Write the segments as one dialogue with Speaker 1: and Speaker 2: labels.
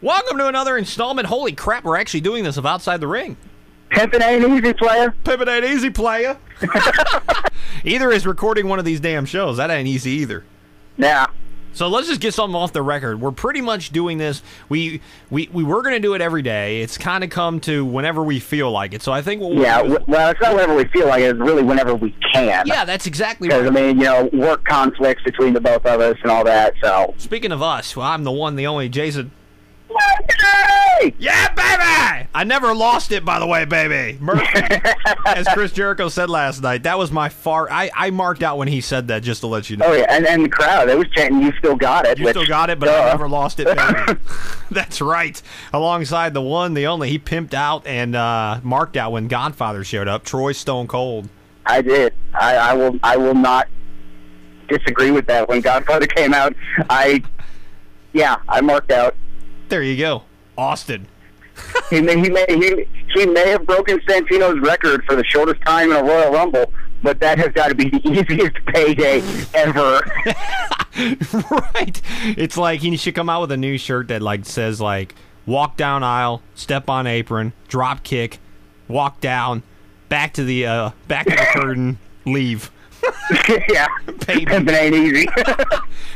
Speaker 1: Welcome to another installment. Holy crap, we're actually doing this of Outside the Ring.
Speaker 2: Pimpin' ain't easy, player.
Speaker 1: Pimpin' ain't easy, player. Either is recording one of these damn shows. That ain't easy either.
Speaker 2: Yeah.
Speaker 1: So let's just get something off the record. We're pretty much doing this. We were going to do it every day. It's kind of come to whenever we feel like it. So I think what we'll do is,
Speaker 2: well, it's not whenever we feel like it. It's really whenever we can.
Speaker 1: yeah, that's exactly right.
Speaker 2: Because, I mean, work conflicts between the both of us and all that, so.
Speaker 1: Speaking of us, well, I'm the one, the only Jason.
Speaker 2: Yay!
Speaker 1: Yeah, baby! I never lost it, by the way, baby. Mercy. As Chris Jericho said last night, that was my fart. I marked out when he said that, just to let you know.
Speaker 2: Oh, yeah, and the crowd, they was chanting, you still got it.
Speaker 1: You still got it, but I never lost it, baby. That's right. Alongside the one, the only, he pimped out and marked out when Godfather showed up. Troy Stone Cold.
Speaker 2: I did. I will not disagree with that. When Godfather came out, I marked out.
Speaker 1: There you go. Austin.
Speaker 2: he may have broken Santino's record for the shortest time in a Royal Rumble, but that has got to be the easiest payday ever.
Speaker 1: Right. It's like he should come out with a new shirt that says walk down aisle, step on apron, drop kick, walk down, back to the curtain, leave.
Speaker 2: Yeah, pimpin' ain't easy.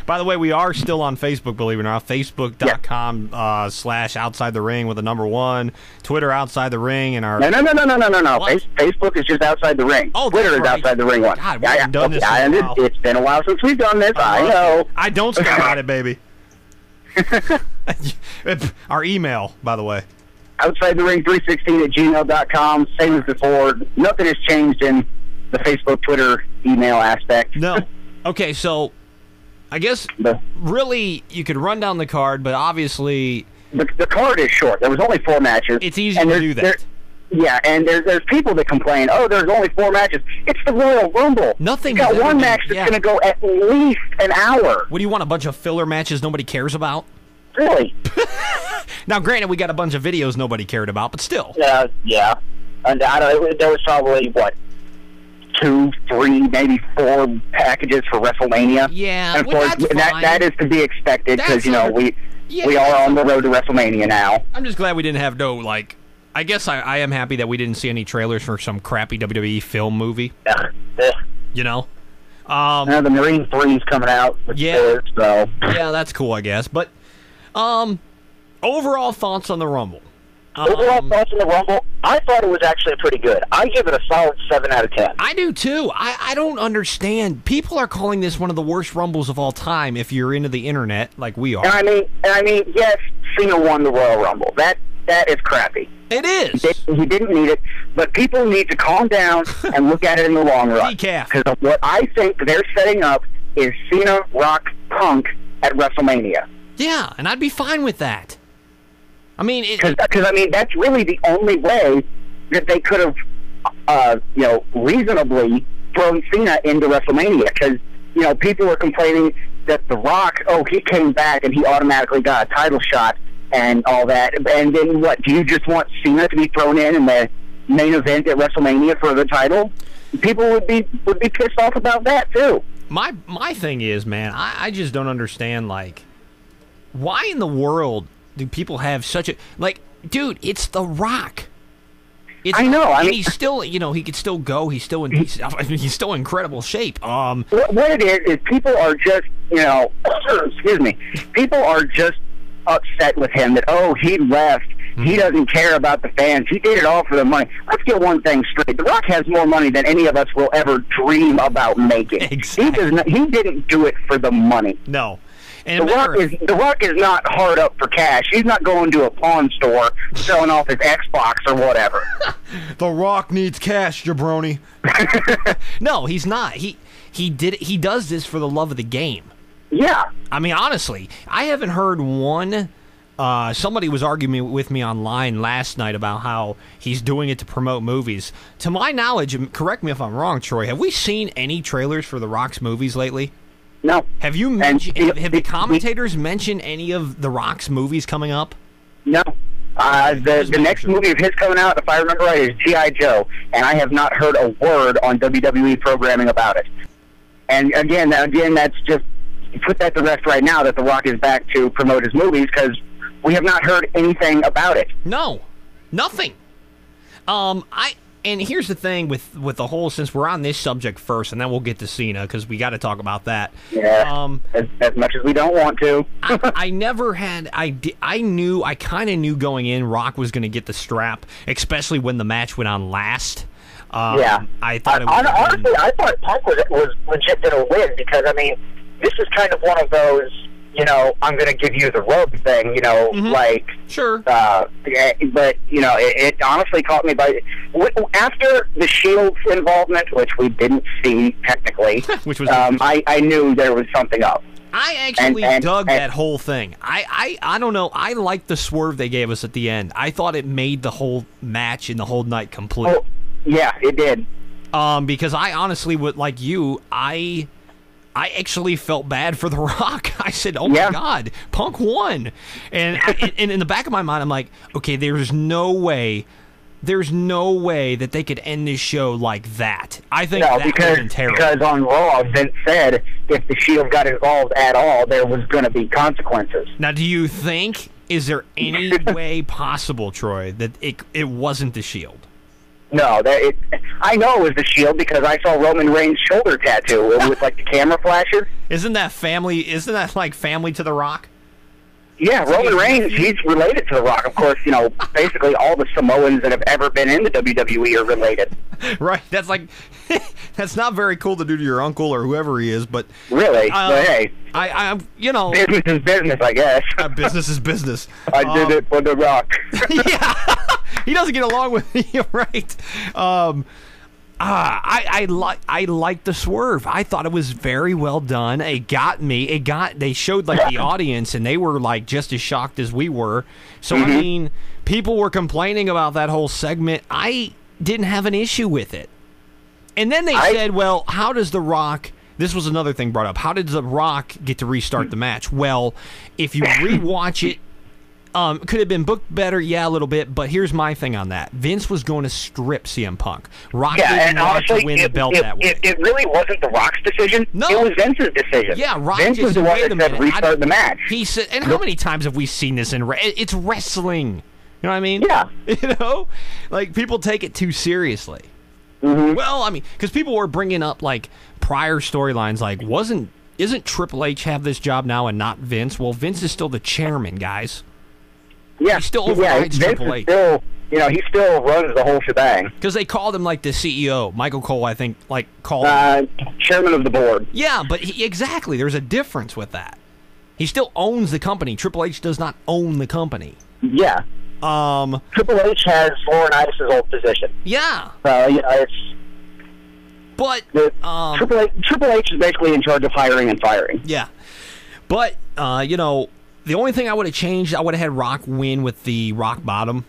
Speaker 1: By the way, we are still on Facebook, believe it or not. Facebook.com /Outside the Ring with the number 1. Twitter Outside the Ring and our
Speaker 2: No. Facebook is just Outside the Ring.
Speaker 1: Oh,
Speaker 2: Twitter is
Speaker 1: right.
Speaker 2: Outside the Ring one.
Speaker 1: God, we haven't done this in a while.
Speaker 2: It's been a while since we've done this. I know.
Speaker 1: I don't start on it, baby. Our email, by the way.
Speaker 2: Outside the Ring 316@gmail.com. Same as before. Nothing has changed in the Facebook, Twitter, email aspect.
Speaker 1: No. Okay, so I guess really you could run down the card, but obviously
Speaker 2: the card is short. There was only 4 matches.
Speaker 1: It's easy to do that.
Speaker 2: Yeah, and there's people that complain, oh, there's only 4 matches. It's the Royal Rumble.
Speaker 1: Nothing.
Speaker 2: You got one match that's going to go at least an hour.
Speaker 1: What do you want, a bunch of filler matches nobody cares about?
Speaker 2: Really?
Speaker 1: Now, granted, we got a bunch of videos nobody cared about, but still.
Speaker 2: Yeah. And there was probably, 2, 3, maybe 4 packages for WrestleMania.
Speaker 1: Yeah,
Speaker 2: and of course, that is to be expected because we are on the road to WrestleMania now.
Speaker 1: I'm just glad we didn't have I guess I am happy that we didn't see any trailers for some crappy WWE film movie. You know?
Speaker 2: The Marine 3's coming out.
Speaker 1: Yeah.
Speaker 2: So.
Speaker 1: Yeah, that's cool, I guess. But overall thoughts on the Rumble.
Speaker 2: Overall thoughts on the Rumble, I thought it was actually pretty good. I give it a solid 7 out of 10.
Speaker 1: I do too. I don't understand. People are calling this one of the worst Rumbles of all time if you're into the internet like we are.
Speaker 2: And I mean, yes, Cena won the Royal Rumble. That is crappy.
Speaker 1: It is.
Speaker 2: He didn't need it, but people need to calm down and look at it in the long run.
Speaker 1: Decaf.
Speaker 2: Because what I think they're setting up is Cena, Rock, Punk at WrestleMania.
Speaker 1: Yeah, and I'd be fine with that. I mean,
Speaker 2: because that's really the only way that they could have, reasonably thrown Cena into WrestleMania. Because people were complaining that The Rock, he came back and he automatically got a title shot and all that. And then what? Do you just want Cena to be thrown in the main event at WrestleMania for the title? People would be pissed off about that too.
Speaker 1: My thing is, man, I just don't understand. Why in the world do people have such a dude? It's The Rock.
Speaker 2: I know. I mean,
Speaker 1: he's still, he could still go. He's still in incredible shape.
Speaker 2: What it is people are just, excuse me. People are just upset with him that he left. Mm-hmm. He doesn't care about the fans. He did it all for the money. Let's get one thing straight. The Rock has more money than any of us will ever dream about making.
Speaker 1: Exactly.
Speaker 2: He didn't do it for the money.
Speaker 1: No. And
Speaker 2: The Rock is not hard up for cash. He's not going to a pawn store selling off his Xbox or whatever.
Speaker 1: The Rock needs cash, jabroni. No, he's not. He does this for the love of the game.
Speaker 2: Yeah.
Speaker 1: I mean, honestly, I haven't heard one. Somebody was arguing with me online last night about how he's doing it to promote movies. To my knowledge, and correct me if I'm wrong, Troy, have we seen any trailers for The Rock's movies lately?
Speaker 2: No.
Speaker 1: Have you mentioned? Have the commentators mentioned any of The Rock's movies coming up?
Speaker 2: No. The next movie of his coming out, if I remember right, is G.I. Joe, and I have not heard a word on WWE programming about it. And again, that's just put that to rest right now that The Rock is back to promote his movies, because we have not heard anything about it.
Speaker 1: No, nothing. And here's the thing with the whole, since we're on this subject first, and then we'll get to Cena, because we got to talk about that.
Speaker 2: Yeah, as much as we don't want to.
Speaker 1: I never had, I kind of knew going in Rock was going to get the strap, especially when the match went on last.
Speaker 2: Yeah.
Speaker 1: I thought
Speaker 2: honestly, I thought Punk was legit going to win, because, I mean, this is kind of one of those, you know, I'm going to give you the rope thing, you know, like...
Speaker 1: Sure.
Speaker 2: But, you know, it honestly caught me by... After the Shield's involvement, which we didn't see, technically,
Speaker 1: which was
Speaker 2: I knew there was something up.
Speaker 1: I actually dug that whole thing. I don't know. I liked the swerve they gave us at the end. I thought it made the whole match and the whole night complete.
Speaker 2: Oh, yeah, it did.
Speaker 1: Because I honestly would, like you, I actually felt bad for The Rock. I said, oh, my God, Punk won. And in the back of my mind, I'm like, okay, there's no way that they could end this show like that. I think that would have been terrible.
Speaker 2: Because on Raw, Vince said if the Shield got involved at all, there was going to be consequences.
Speaker 1: Now, do you think, is there any way possible, Troy, that it wasn't the Shield?
Speaker 2: No, I know it was the Shield because I saw Roman Reigns' shoulder tattoo with like the camera flashes.
Speaker 1: Isn't that like family to The Rock?
Speaker 2: Yeah, Roman Reigns, he's related to The Rock. Of course, you know, basically all the Samoans that have ever been in the WWE are related.
Speaker 1: Right. That's like, that's not very cool to do to your uncle or whoever he is, but...
Speaker 2: Really? But hey,
Speaker 1: you know...
Speaker 2: business is business, I guess.
Speaker 1: Business is business.
Speaker 2: I did it for The Rock.
Speaker 1: Yeah. He doesn't get along with me, right? I like the swerve. I thought it was very well done. It got me. They showed like the audience, and they were like just as shocked as we were. So I mean, people were complaining about that whole segment. I didn't have an issue with it. And then they said, "Well, how does The Rock?" This was another thing brought up. How did The Rock get to restart the match? Well, if you rewatch it. Could have been booked better, yeah, a little bit, but here's my thing on that. Vince was going to strip CM Punk. Rock didn't want to win the belt that way.
Speaker 2: It really wasn't The Rock's decision.
Speaker 1: No.
Speaker 2: It was Vince's decision.
Speaker 1: Yeah, Rock
Speaker 2: Vince was the one that said restart the match.
Speaker 1: He said, and how many times have we seen this in it's wrestling? You know what I mean?
Speaker 2: Yeah.
Speaker 1: You know? Like, people take it too seriously. Well, I mean, because people were bringing up, like, prior storylines, like, isn't Triple H have this job now and not Vince? Well, Vince is still the chairman, guys.
Speaker 2: Yeah,
Speaker 1: he still overrides Triple H.
Speaker 2: Still, you know, he still runs the whole shebang.
Speaker 1: Because they called him like the CEO. Michael Cole, I think, like called
Speaker 2: him chairman of the board.
Speaker 1: Yeah, but exactly. There's a difference with that. He still owns the company. Triple H does not own the company.
Speaker 2: Yeah. Triple H has Laurinaitis' old position.
Speaker 1: Yeah.
Speaker 2: You know, it's.
Speaker 1: But
Speaker 2: Triple H is basically in charge of hiring and firing.
Speaker 1: Yeah. But you know. The only thing I would have changed, I would have had Rock win with the rock bottom.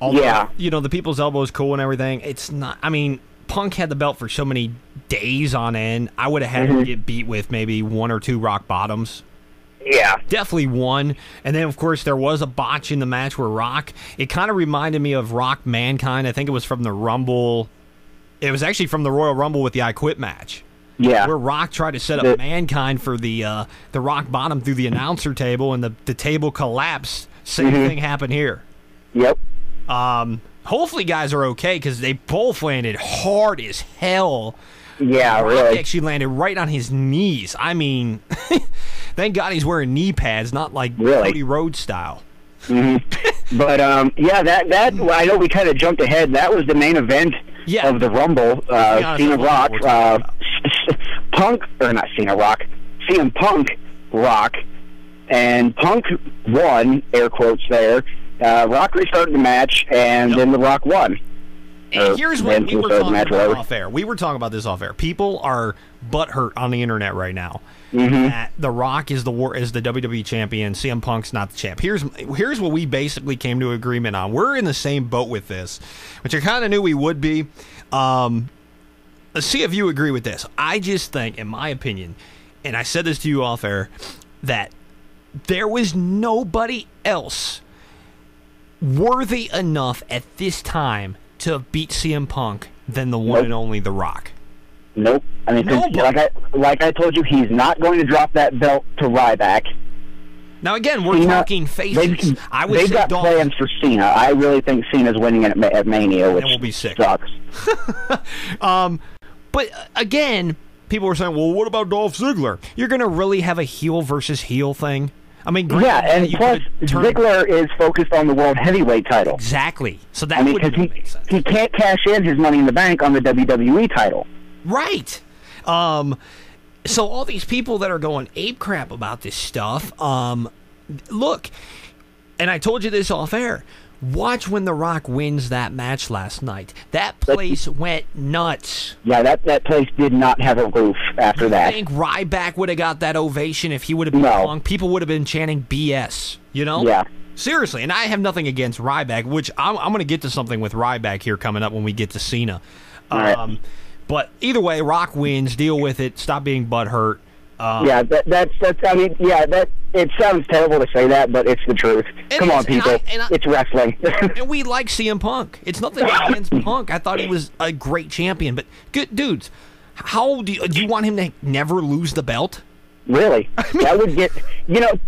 Speaker 1: Although, you know, the people's elbow is cool and everything. It's not, I mean, Punk had the belt for so many days on end. I would have had him get beat with maybe one or two rock bottoms.
Speaker 2: Yeah.
Speaker 1: Definitely one. And then, of course, there was a botch in the match where Rock, it kind of reminded me of Rock Mankind. I think it was from the Rumble. It was actually from the Royal Rumble with the I Quit match.
Speaker 2: Yeah.
Speaker 1: Where Rock tried to set up Mankind for the rock bottom through the announcer table, and the table collapsed. Same thing happened here.
Speaker 2: Yep.
Speaker 1: Hopefully guys are okay, because they both landed hard as hell.
Speaker 2: Yeah,
Speaker 1: Rock
Speaker 2: really.
Speaker 1: actually landed right on his knees. I mean, thank God he's wearing knee pads, not like Cody Rhodes style.
Speaker 2: But, yeah, that I know we kind of jumped ahead. That was the main event of the Rumble. Cena Rock, Punk, or not Cena Rock, CM Punk Rock, and Punk won, air quotes there. Rock restarted the match, and then The Rock won.
Speaker 1: And here's what we were talking about off air. We were talking about this off air. People are butthurt on the internet right now that The Rock is the WWE champion. CM Punk's not the champ. Here's what we basically came to agreement on. We're in the same boat with this, which I kind of knew we would be. Let's see if you agree with this. I just think, in my opinion, and I said this to you off air, that there was nobody else worthy enough at this time to beat CM Punk than the one and only The Rock.
Speaker 2: Nope. I mean, like I told you, he's not going to drop that belt to Ryback.
Speaker 1: Now, again, we're
Speaker 2: Cena,
Speaker 1: talking faces.
Speaker 2: They've got plans for Cena. I really think Cena's winning at Mania, which
Speaker 1: will be sick.
Speaker 2: Sucks.
Speaker 1: But again, people were saying, well, what about Dolph Ziggler? You're going to really have a heel versus heel thing? I mean,
Speaker 2: yeah, and plus Ziggler is focused on the World Heavyweight title.
Speaker 1: Exactly. So that would make sense.
Speaker 2: He can't cash in his Money in the Bank on the WWE title.
Speaker 1: Right. So all these people that are going ape crap about this stuff, look, and I told you this off air, watch when The Rock wins that match last night. That place went nuts.
Speaker 2: Yeah, that place did not have a roof after that.
Speaker 1: I think Ryback would have got that ovation if he would have been wrong. People would have been chanting BS, you know?
Speaker 2: Yeah.
Speaker 1: Seriously, and I have nothing against Ryback, which I'm going to get to something with Ryback here coming up when we get to Cena.
Speaker 2: Right.
Speaker 1: But either way, Rock wins. Deal with it. Stop being butthurt.
Speaker 2: Yeah, that's. I mean, yeah, that. It sounds terrible to say that, but it's the truth. Come on, people. It's wrestling.
Speaker 1: And we like CM Punk. It's nothing against Punk. I thought he was a great champion. But, good dudes, how do you want him to never lose the belt?
Speaker 2: Really? That would get...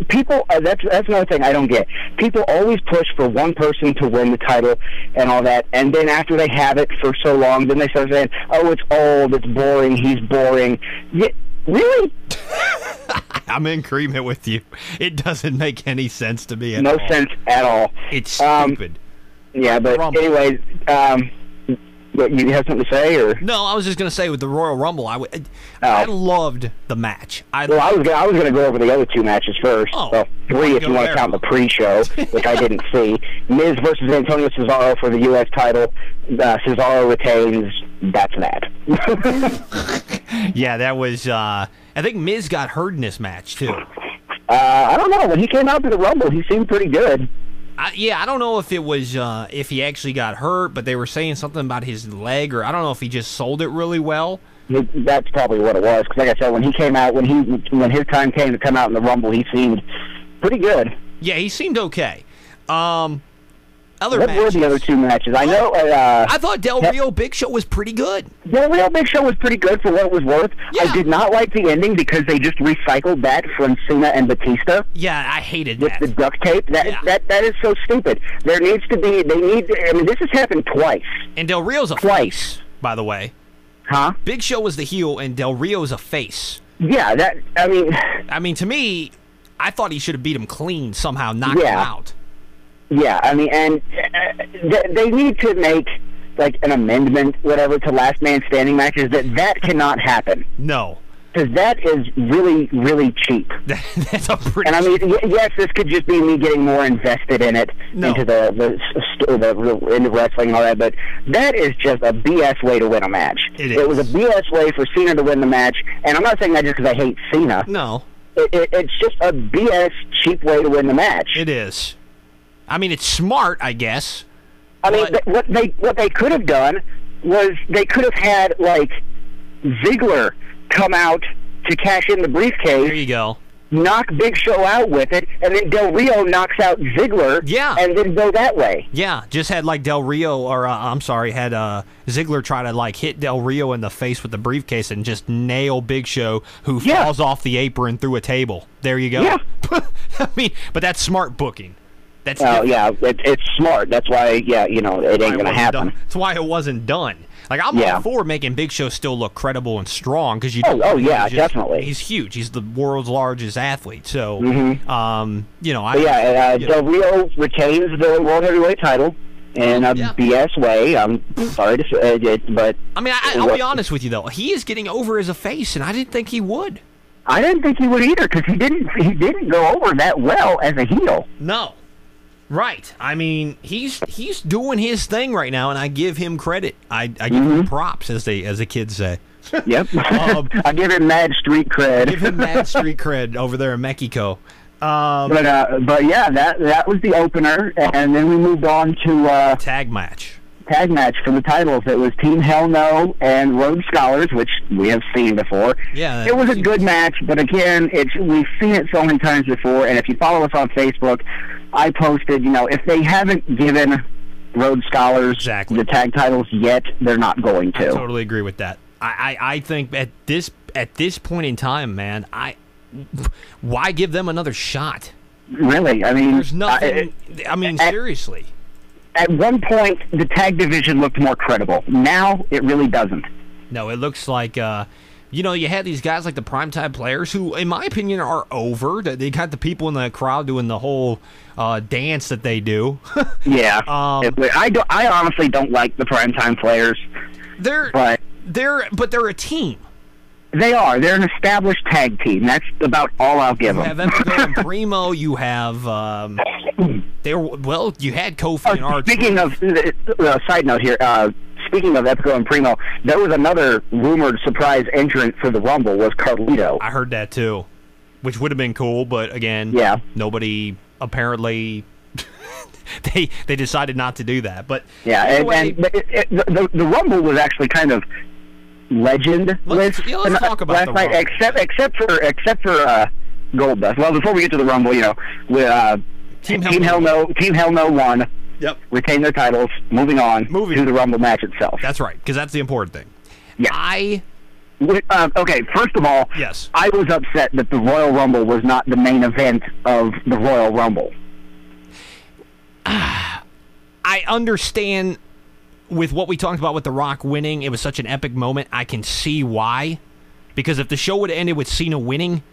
Speaker 2: people... that's another thing I don't get. People always push for one person to win the title and all that, and then after they have it for so long, then they start saying, oh, it's old, it's boring, he's boring. Yeah, really?
Speaker 1: I'm in agreement with you. It doesn't make any sense to me at
Speaker 2: all.
Speaker 1: all.
Speaker 2: No sense at all.
Speaker 1: It's stupid.
Speaker 2: Yeah, but anyways, you have something to say, or
Speaker 1: no? I was just going to say with the Royal Rumble, I loved the match. I was
Speaker 2: going to go over the other two matches first.
Speaker 1: Oh,
Speaker 2: well, three if you want to count the pre-show, which I didn't see. Miz versus Antonio Cesaro for the U.S. title. Cesaro retains. That's that.
Speaker 1: Yeah, that was. I think Miz got hurt in this match too.
Speaker 2: I don't know. When he came out to the Rumble, he seemed pretty good.
Speaker 1: I don't know if it was if he actually got hurt, but they were saying something about his leg, or I don't know if he just sold it really well.
Speaker 2: That's probably what it was. Because, like I said, when he came out, when his time came to come out in the Rumble, he seemed pretty good.
Speaker 1: Yeah, he seemed okay.
Speaker 2: What were the other two matches? I know.
Speaker 1: I thought Del Rio Big Show was pretty good.
Speaker 2: Del Rio Big Show was pretty good for what it was worth. Yeah. I did not like the ending because they just recycled that from Cena and Batista.
Speaker 1: Yeah, I hated
Speaker 2: that. With the duct tape. That is so stupid. There needs to be. I mean, this has happened twice.
Speaker 1: And Del Rio's a face, by the way.
Speaker 2: Huh?
Speaker 1: Big Show was the heel, and Del Rio's a face.
Speaker 2: Yeah,
Speaker 1: I mean, to me, I thought he should have beat him clean somehow, knocked him out.
Speaker 2: Yeah, I mean, and they need to make, like, an amendment, whatever, to Last Man Standing matches, that cannot happen.
Speaker 1: No.
Speaker 2: Because that is really, really cheap.
Speaker 1: That's a pretty.
Speaker 2: And I mean, yes, this could just be me getting more invested in it, into into wrestling and all that, but that is just a BS way to win a match. It was a BS way for Cena to win the match, and I'm not saying that just because I hate Cena.
Speaker 1: No.
Speaker 2: It's just a BS, cheap way to win the match.
Speaker 1: It is. I mean, it's smart, I guess.
Speaker 2: I mean, what they could have done was they could have had, like, Ziggler come out to cash in the briefcase.
Speaker 1: There you go.
Speaker 2: Knock Big Show out with it, and then Del Rio knocks out Ziggler.
Speaker 1: Yeah.
Speaker 2: And then go that way.
Speaker 1: Yeah, just had, like, Del Rio, or, had Ziggler try to, like, hit Del Rio in the face with the briefcase and just nail Big Show, who falls off the apron through a table. There you go.
Speaker 2: Yeah.
Speaker 1: I mean, but that's smart booking.
Speaker 2: It's smart. That's why, it ain't going to happen.
Speaker 1: That's why it wasn't done. Like, I'm all for making Big Show still look credible and strong, because
Speaker 2: definitely.
Speaker 1: He's huge. He's the world's largest athlete. So,
Speaker 2: Del Rio retains the World Heavyweight title in a BS way. I'm sorry to say it, but
Speaker 1: I mean, I'll be honest with you though. He is getting over as a face, and I didn't think he would.
Speaker 2: I didn't think he would either, because he didn't go over that well as a heel.
Speaker 1: No. Right. I mean, he's doing his thing right now, and I give him credit. I give him props, as the kids say.
Speaker 2: Yep. I give him mad street cred.
Speaker 1: Give him mad street cred over there in Mexico.
Speaker 2: But yeah, that was the opener, and then we moved on to
Speaker 1: tag match
Speaker 2: for the titles. It was Team Hell No and Rhodes Scholars, which we have seen before.
Speaker 1: Yeah,
Speaker 2: it was a good match, but again, we've seen it so many times before. And if you follow us on Facebook, I posted, if they haven't given Rhodes Scholars the tag titles yet, they're not going to.
Speaker 1: I totally agree with that. I think at this point in time, man, why give them another shot?
Speaker 2: Really, I mean,
Speaker 1: There's nothing. I mean, seriously.
Speaker 2: At one point, the tag division looked more credible. Now, it really doesn't.
Speaker 1: No, it looks like, you had these guys like the primetime players who, in my opinion, are over. They got the people in the crowd doing the whole dance that they do.
Speaker 2: Yeah. I honestly don't like the primetime players.
Speaker 1: They're a team.
Speaker 2: They are. They're an established tag team. That's about all I'll give them.
Speaker 1: You have Epico and Primo. You have you had Kofi and R-Truth.
Speaker 2: Speaking of side note here. Speaking of Epico and Primo, there was another rumored surprise entrant for the Rumble was Carlito.
Speaker 1: I heard that too, which would have been cool, but again, nobody apparently. They decided not to do that, but
Speaker 2: yeah,
Speaker 1: anyway,
Speaker 2: the Rumble was actually kind of legendless.
Speaker 1: Let's talk about
Speaker 2: last
Speaker 1: the
Speaker 2: night,
Speaker 1: Rumble.
Speaker 2: except for Goldust. Well, before we get to the Rumble, with Team Hell No won.
Speaker 1: Yep.
Speaker 2: Retain their titles. Moving on to the Rumble match itself.
Speaker 1: That's right, because that's the important thing.
Speaker 2: Yeah. Okay, first of all,
Speaker 1: yes,
Speaker 2: I was upset that the Royal Rumble was not the main event of the Royal Rumble.
Speaker 1: I understand with what we talked about with The Rock winning, it was such an epic moment. I can see why. Because if the show would have ended with Cena winning,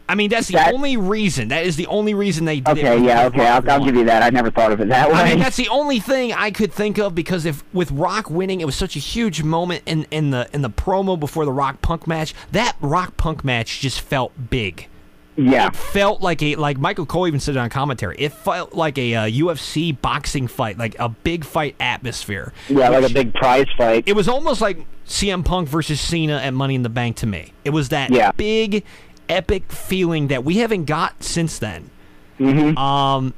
Speaker 1: I mean, that's the only reason. That is the only reason they did it.
Speaker 2: Okay, I'll give you that. I never thought of it that way.
Speaker 1: I mean, that's the only thing I could think of, because if with Rock winning, it was such a huge moment in the promo before the Rock Punk match. That Rock Punk match just felt big.
Speaker 2: Yeah.
Speaker 1: It felt like Michael Cole even said it on commentary. It felt like a UFC boxing fight, like a big fight atmosphere.
Speaker 2: Yeah, like a big prize fight.
Speaker 1: It was almost like CM Punk versus Cena at Money in the Bank to me. It was that big, epic feeling that we haven't got since then.
Speaker 2: Mm-hmm.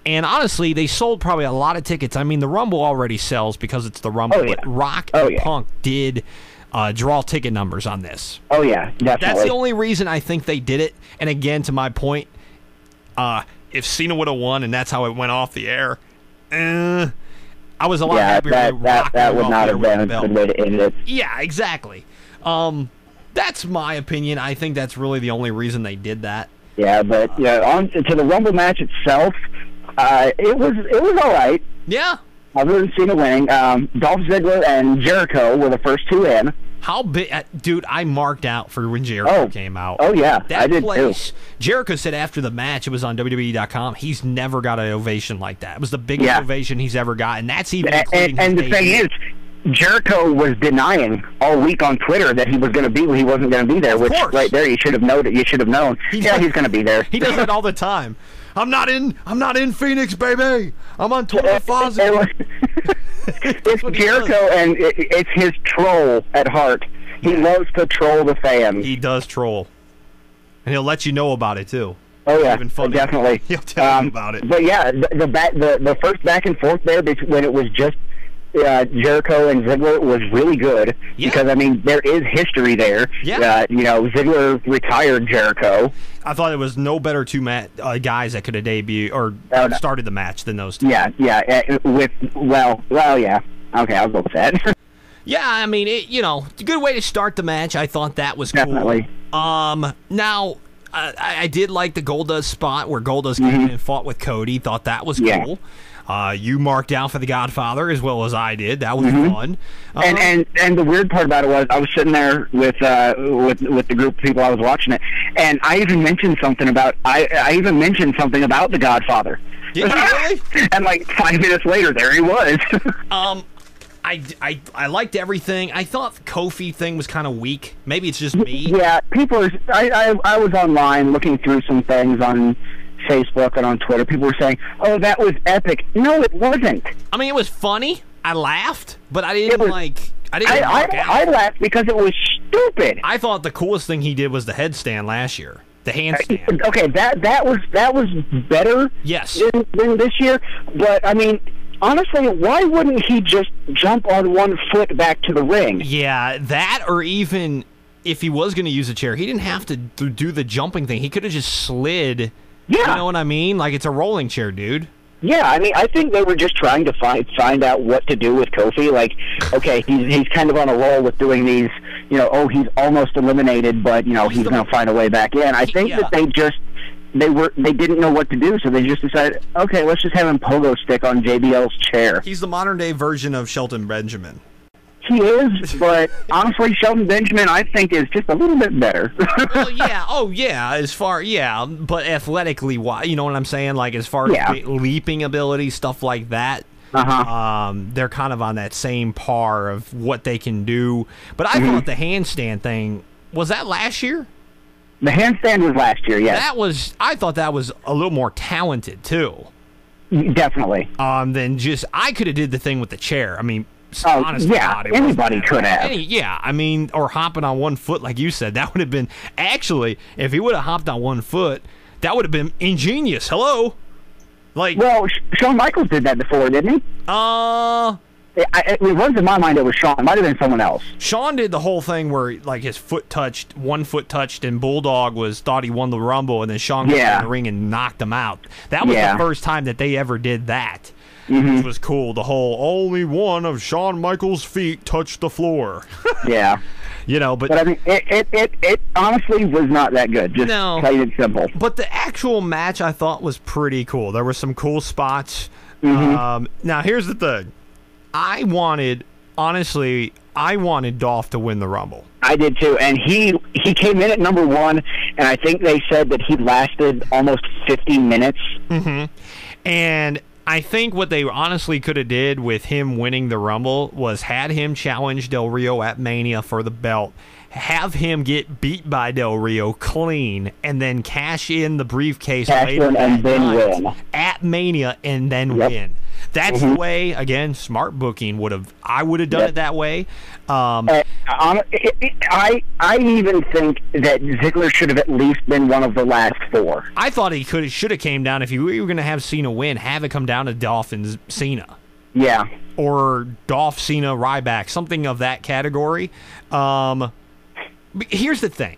Speaker 1: And honestly, they sold probably a lot of tickets. I mean, the Rumble already sells because it's the Rumble, but Rock and Punk did draw ticket numbers on this.
Speaker 2: Oh, yeah, definitely.
Speaker 1: That's the only reason I think they did it. And again, to my point, if Cena would have won and that's how it went off the air, I was a lot happier with Rock.
Speaker 2: That would not have been a good way to end it.
Speaker 1: Yeah, exactly. That's my opinion. I think that's really the only reason they did that.
Speaker 2: Yeah, but on to the Rumble match itself, it was all right.
Speaker 1: Yeah.
Speaker 2: Other than Cena winning, Dolph Ziggler and Jericho were the first two in.
Speaker 1: How big, dude? I marked out for when Jericho came out.
Speaker 2: Oh yeah,
Speaker 1: that
Speaker 2: I did
Speaker 1: place,
Speaker 2: too.
Speaker 1: Jericho said after the match, it was on WWE.com. He's never got an ovation like that. It was the biggest ovation he's ever got, and that's even including
Speaker 2: and the thing is, Jericho was denying all week on Twitter that he was going to be. He wasn't going to be there. Which right there, you should have known. You should have known. He's going to be there.
Speaker 1: He does it all the time. I'm not in Phoenix, baby. I'm on Twitter.
Speaker 2: It's Jericho, and it's his troll at heart. He loves to troll the fans.
Speaker 1: He does troll, and he'll let you know about it too.
Speaker 2: Oh yeah,
Speaker 1: even funny.
Speaker 2: Definitely.
Speaker 1: He'll tell you about it.
Speaker 2: But yeah, the first back and forth there when it was just Jericho and Ziggler was really good because I mean there is history there. Yeah. Ziggler retired Jericho.
Speaker 1: I thought it was no better two guys that could have debuted or started the match than those two.
Speaker 2: Yeah. Yeah. Okay, I'll go with that.
Speaker 1: Yeah, I mean, it's a good way to start the match. I thought that was cool.
Speaker 2: Definitely.
Speaker 1: Now, I did like the Goldust spot where Goldust came in and fought with Cody. Thought that was cool. You marked out for the Godfather as well as I did. That was fun.
Speaker 2: And the weird part about it was I was sitting there with the group of people I was watching it, and I even mentioned something about the Godfather.
Speaker 1: Did you really?
Speaker 2: And like 5 minutes later, there he was.
Speaker 1: I liked everything. I thought the Kofi thing was kind of weak. Maybe it's just me.
Speaker 2: Yeah, I was online looking through some things on Facebook and on Twitter. People were saying, "Oh, that was epic." No, it wasn't.
Speaker 1: I mean, it was funny. I laughed, but I didn't I
Speaker 2: laughed because it was stupid.
Speaker 1: I thought the coolest thing he did was the headstand last year. The handstand.
Speaker 2: Okay, that was better.
Speaker 1: Yes.
Speaker 2: Than this year, but I mean, honestly, why wouldn't he just jump on one foot back to the ring?
Speaker 1: Yeah, that, or even if he was going to use a chair, he didn't have to do the jumping thing. He could have just slid. Yeah. You know what I mean? Like, it's a rolling chair, dude.
Speaker 2: Yeah, I mean, I think they were just trying to find out what to do with Kofi. Like, okay, he's kind of on a roll with doing these, he's almost eliminated, but, he's going to find a way back in. I think that they just they didn't know what to do, so they just decided, okay, let's just have him pogo stick on JBL's chair.
Speaker 1: He's the modern day version of Shelton Benjamin.
Speaker 2: He is, but honestly, Shelton Benjamin, I think, is just a little bit better.
Speaker 1: Well, yeah, but athletically, you know what I'm saying? Like, as far as leaping ability, stuff like that, they're kind of on that same par of what they can do. But I thought the handstand thing, was that last year?
Speaker 2: The handstand was last year, yes.
Speaker 1: I thought that was a little more talented, too.
Speaker 2: Definitely.
Speaker 1: Than just, I could have did the thing with the chair. I mean,
Speaker 2: honest to God, anybody could have.
Speaker 1: Or hopping on one foot, like you said, that would have been, actually, if he would have hopped on one foot, that would have been ingenious. Hello?
Speaker 2: Well, Shawn Michaels did that before, didn't he? It runs in my mind it was Shawn. It might have been someone else.
Speaker 1: Shawn did the whole thing where, like, one foot touched, and Bulldog thought he won the Rumble, and then Shawn got in the ring and knocked him out. That was the first time that they ever did that. Which was cool. The whole only one of Shawn Michaels' feet touched the floor.
Speaker 2: Yeah.
Speaker 1: But
Speaker 2: I mean, it honestly was not that good. Just plain and simple.
Speaker 1: But the actual match I thought was pretty cool. There were some cool spots. Now, here's the thing. I wanted Dolph to win the Rumble.
Speaker 2: I did too, and he came in at number 1, and I think they said that he lasted almost 50 minutes.
Speaker 1: And I think what they honestly could have did with him winning the Rumble was had him challenge Del Rio at Mania for the belt, have him get beat by Del Rio clean, and then cash in the briefcase later
Speaker 2: and then win
Speaker 1: at Mania and then win. That's the way. Again, smart booking I would have done it that way.
Speaker 2: I even think that Ziggler should have at least been one of the last 4.
Speaker 1: I thought he should have came down, if you were going to have Cena win, have it come down to Dolph and Cena.
Speaker 2: Yeah.
Speaker 1: Or Dolph, Cena, Ryback, something of that category. Here's the thing.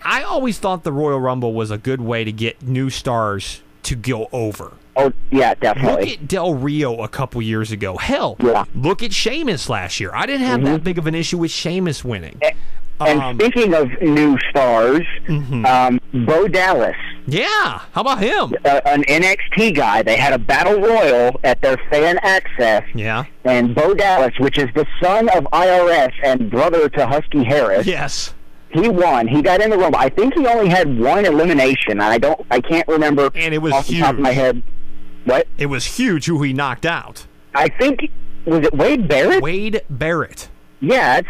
Speaker 1: I always thought the Royal Rumble was a good way to get new stars to go over.
Speaker 2: Oh, yeah, definitely.
Speaker 1: Look at Del Rio a couple years ago. Hell, look at Sheamus last year. I didn't have that big of an issue with Sheamus winning.
Speaker 2: And speaking of new stars, Bo Dallas.
Speaker 1: Yeah, how about him?
Speaker 2: An NXT guy. They had a battle royal at their fan access.
Speaker 1: Yeah. And
Speaker 2: Bo Dallas, which is the son of IRS and brother to Husky Harris.
Speaker 1: Yes.
Speaker 2: He won. He got in the Rumble. I think he only had one elimination. I can't remember.
Speaker 1: And it was
Speaker 2: off
Speaker 1: huge.
Speaker 2: The top of my head. What?
Speaker 1: It was huge who he knocked out.
Speaker 2: I think, was it Wade Barrett?
Speaker 1: Wade Barrett.
Speaker 2: Yeah,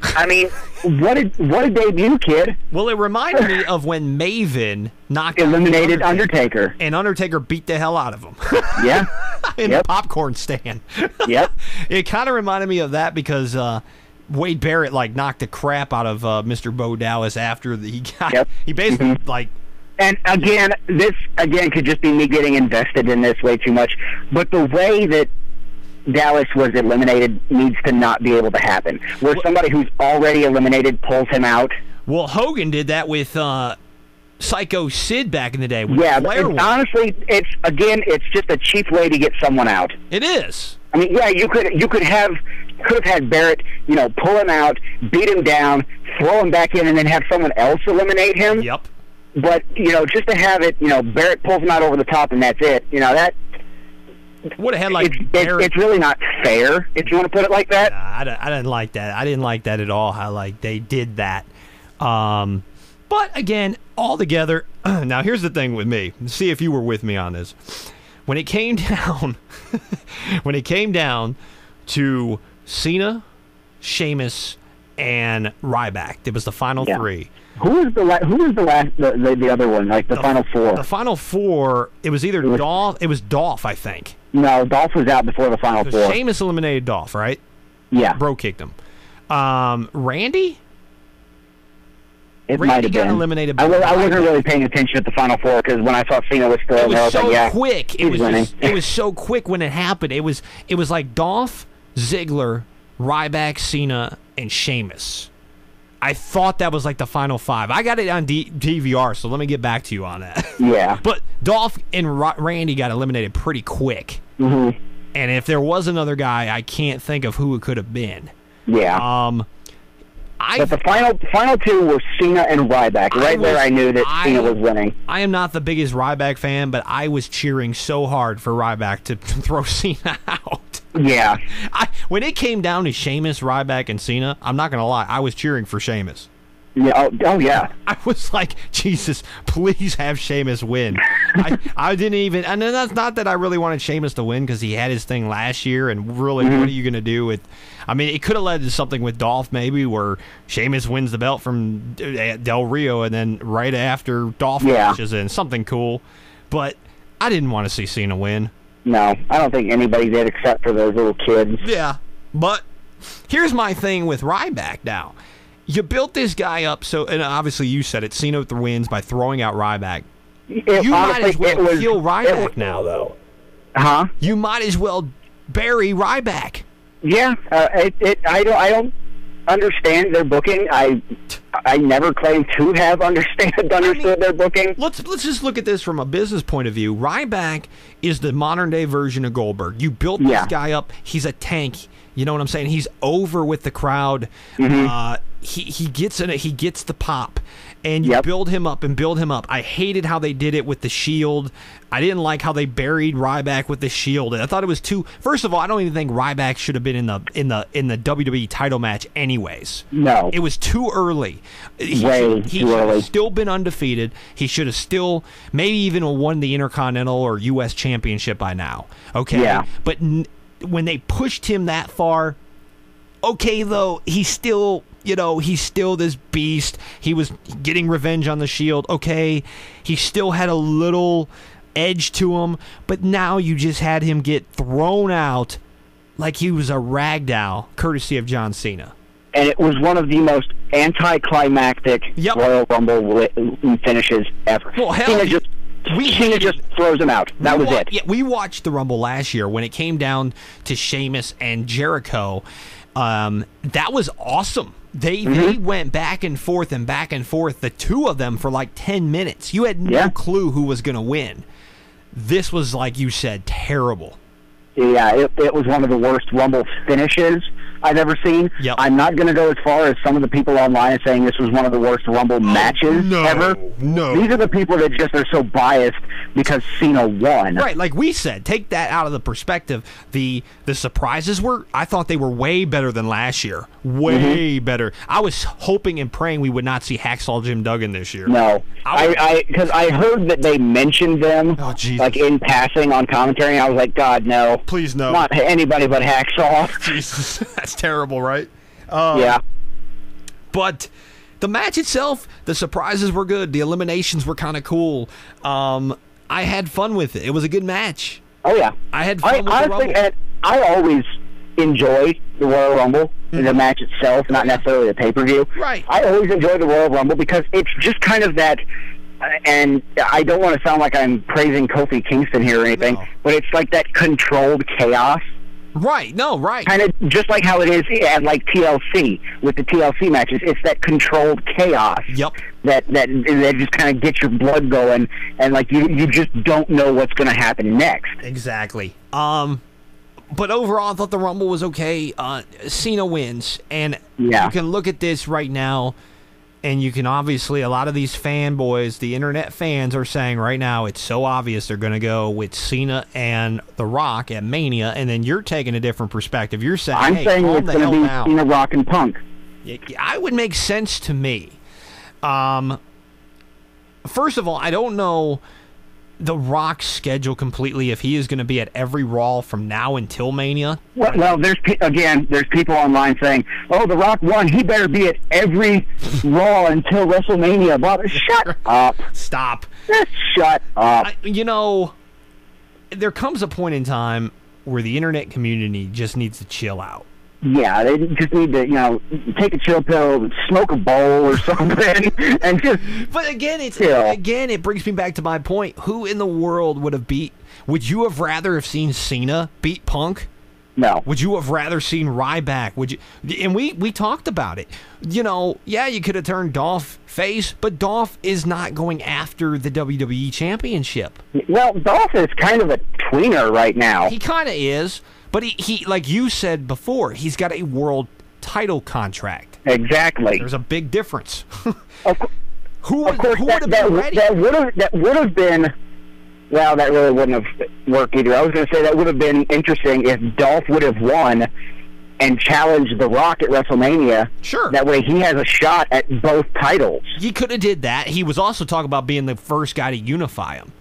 Speaker 2: I mean, what a debut, kid.
Speaker 1: Well, it reminded me of when Maven
Speaker 2: eliminated Undertaker.
Speaker 1: And Undertaker beat the hell out of him.
Speaker 2: Yeah.
Speaker 1: In the popcorn stand.
Speaker 2: Yep.
Speaker 1: It kind of reminded me of that because Wade Barrett knocked the crap out of Mr. Bo Dallas after he got he basically
Speaker 2: and again, this could just be me getting invested in this way too much, but the way that Dallas was eliminated needs to not be able to happen. Where somebody who's already eliminated pulls him out.
Speaker 1: Well, Hogan did that with Psycho Sid back in the day.
Speaker 2: Yeah, but honestly, it's just a cheap way to get someone out.
Speaker 1: It is.
Speaker 2: I mean, yeah, you could have had Barrett, pull him out, beat him down, throw him back in, and then have someone else eliminate him.
Speaker 1: Yep.
Speaker 2: But just to have it, Barrett pulls him out over the top, and that's it. That
Speaker 1: would have had
Speaker 2: it's really not fair if you want to put it like that.
Speaker 1: I didn't like that. I didn't like that at all. How they did that. But again, all together. Now here's the thing with me. See if you were with me on this. When it came down, to Cena, Sheamus, and Ryback, it was the final 3.
Speaker 2: Who was the last? The other one, the final 4.
Speaker 1: The final 4. It was either Dolph. It was Dolph, I think.
Speaker 2: No, Dolph was out before the final 4.
Speaker 1: Sheamus eliminated Dolph, right?
Speaker 2: Yeah.
Speaker 1: Bro kicked him. Randy.
Speaker 2: It might have been
Speaker 1: eliminated.
Speaker 2: I wasn't really paying attention at the final 4 because when I saw Cena was still there, I was
Speaker 1: so
Speaker 2: like, "Yeah,
Speaker 1: quick.
Speaker 2: He's winning."
Speaker 1: It was so quick when it happened. It was like Dolph, Ziggler, Ryback, Cena, and Sheamus. I thought that was the final 5. I got it on DVR, so let me get back to you on that.
Speaker 2: Yeah.
Speaker 1: But Dolph and Randy got eliminated pretty quick.
Speaker 2: Mm-hmm.
Speaker 1: And if there was another guy, I can't think of who it could have been.
Speaker 2: Yeah. But the final two were Cena and Ryback. There, I knew that Cena was winning.
Speaker 1: I am not the biggest Ryback fan, but I was cheering so hard for Ryback to throw Cena out.
Speaker 2: Yeah.
Speaker 1: When it came down to Sheamus, Ryback, and Cena, I'm not going to lie, I was cheering for Sheamus.
Speaker 2: Yeah. Oh, yeah.
Speaker 1: I was like, Jesus, please have Sheamus win. I didn't even, and then that's not that I really wanted Sheamus to win because he had his thing last year, and really, what are you going to do with? I mean, it could have led to something with Dolph maybe, where Sheamus wins the belt from Del Rio, and then right after Dolph pushes in something cool. But I didn't want to see Cena win.
Speaker 2: No, I don't think anybody did except for those little kids.
Speaker 1: Yeah, but here's my thing with Ryback now. You built this guy up, and obviously you said it, Cena wins by throwing out Ryback. You might as well kill Ryback now, though.
Speaker 2: Huh?
Speaker 1: You might as well bury Ryback.
Speaker 2: Yeah, I don't understand their booking. I never claimed to have understood their booking.
Speaker 1: Let's just look at this from a business point of view. Ryback is the modern day version of Goldberg. You built this guy up. He's a tank. You know what I'm saying? He's over with the crowd. He gets the pop, and you build him up and build him up. I hated how they did it with the Shield. I didn't like how they buried Ryback with the Shield. I thought it was too. First of all, I don't even think Ryback should have been in the WWE title match anyways.
Speaker 2: No,
Speaker 1: it was too early. He should have still been undefeated. He should have still maybe even won the Intercontinental or U.S. Championship by now. Okay, but when they pushed him that far, okay, though, he's still this beast. He was getting revenge on the Shield. Okay, he still had a little edge to him, but now you just had him get thrown out like he was a ragdoll, courtesy of John Cena.
Speaker 2: And it was one of the most anticlimactic Royal Rumble finishes ever.
Speaker 1: Well, hell,
Speaker 2: Cena just throws him out. That was it.
Speaker 1: Yeah, we watched the Rumble last year when it came down to Sheamus and Jericho. That was awesome. They went back and forth, the two of them, for like 10 minutes. You had no clue who was going to win. This was, like you said, terrible.
Speaker 2: Yeah, it was one of the worst Rumble finishes I've ever seen.
Speaker 1: Yep.
Speaker 2: I'm not going to go as far as some of the people online are saying this was one of the worst Rumble matches ever.
Speaker 1: No.
Speaker 2: These are the people that just are so biased because Cena won.
Speaker 1: Right, like we said, take that out of the perspective. The surprises I thought they were way better than last year. Way better. I was hoping and praying we would not see Hacksaw Jim Duggan this year.
Speaker 2: No. Because I heard that they mentioned them like in passing on commentary, and I was like, God, no.
Speaker 1: Please no.
Speaker 2: Not anybody but Hacksaw.
Speaker 1: Jesus, that's terrible, right?
Speaker 2: Yeah.
Speaker 1: But the match itself, the surprises were good. The eliminations were kind of cool. I had fun with it. It was a good match.
Speaker 2: Oh, yeah.
Speaker 1: I had fun with the Rumble.
Speaker 2: And I always enjoy the Royal Rumble, the match itself, not necessarily the pay-per-view.
Speaker 1: Right.
Speaker 2: I always enjoy the Royal Rumble because it's just kind of that, and I don't want to sound like I'm praising Kofi Kingston here or anything, but it's like that controlled chaos.
Speaker 1: Right, no, right.
Speaker 2: Kind of just like how it is at like TLC, with the TLC matches. It's that controlled chaos that just kind of gets your blood going, and like you just don't know what's going to happen next.
Speaker 1: Exactly. But overall, I thought the Rumble was okay. Cena wins, and you can look at this right now, and you can obviously, a lot of these fanboys, the internet fans, are saying right now it's so obvious they're going to go with Cena and The Rock at Mania, and then you're taking a different perspective. You're saying,
Speaker 2: I'm saying it's going to be Cena, Rock, and Punk.
Speaker 1: I would make sense to me. First of all, I don't know The Rock's schedule completely, if he is going to be at every Raw from now until Mania.
Speaker 2: Well, there's people online saying, "Oh, The Rock won. He better be at every Raw until WrestleMania." But shut up.
Speaker 1: Stop.
Speaker 2: Just shut up.
Speaker 1: There comes a point in time where the internet community just needs to chill out.
Speaker 2: Yeah, they just need to, take a chill pill, smoke a bowl or something, and just.
Speaker 1: But again, it brings me back to my point. Who in the world would you have rather have seen Cena beat Punk?
Speaker 2: No.
Speaker 1: Would you have rather seen Ryback? And we talked about it. You could have turned Dolph face, but Dolph is not going after the WWE Championship.
Speaker 2: Well, Dolph is kind of a tweener right now.
Speaker 1: He kind of is. But he, like you said before, he's got a world title contract.
Speaker 2: Exactly.
Speaker 1: There's a big difference.
Speaker 2: Of,
Speaker 1: Who
Speaker 2: of course,
Speaker 1: would have been ready?
Speaker 2: that would have been. Well, that really wouldn't have worked either. I was going to say that would have been interesting if Dolph would have won and challenged The Rock at WrestleMania.
Speaker 1: Sure.
Speaker 2: That way he has a shot at both titles.
Speaker 1: He could have did that. He was also talking about being the first guy to unify them.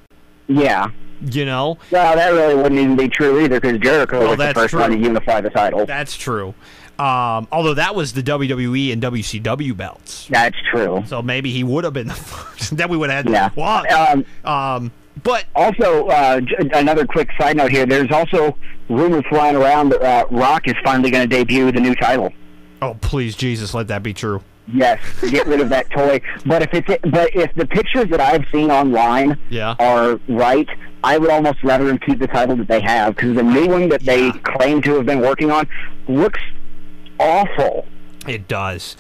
Speaker 2: Yeah.
Speaker 1: You know?
Speaker 2: Well, that really wouldn't even be true either, because Jericho was the first one to unify the title.
Speaker 1: That's true. Although that was the WWE and WCW belts.
Speaker 2: That's true.
Speaker 1: So maybe he would have been the first. Then we would have had
Speaker 2: yeah.
Speaker 1: But
Speaker 2: also, another quick side note here, there's also rumors flying around that Rock is finally going to debut the new title.
Speaker 1: Oh, please, Jesus, let that be true.
Speaker 2: Yes, get rid of that toy. But if the pictures that I've seen online are right, I would almost rather them keep the title that they have, because the new one that they claim to have been working on looks awful.
Speaker 1: It does.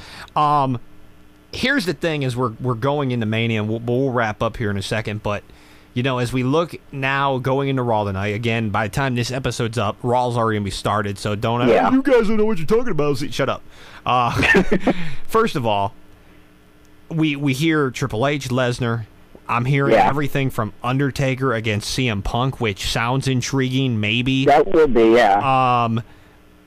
Speaker 1: Here's the thing: is we're going into Mania, and we'll wrap up here in a second. But you know, as we look now going into Raw tonight, again, by the time this episode's up, Raw's already gonna be started. So don't.
Speaker 2: Yeah.
Speaker 1: You guys don't know what you're talking about. Shut up. First of all, we hear Triple H, Lesnar. I'm hearing everything from Undertaker against CM Punk, which sounds intriguing. Maybe
Speaker 2: that will be. Yeah.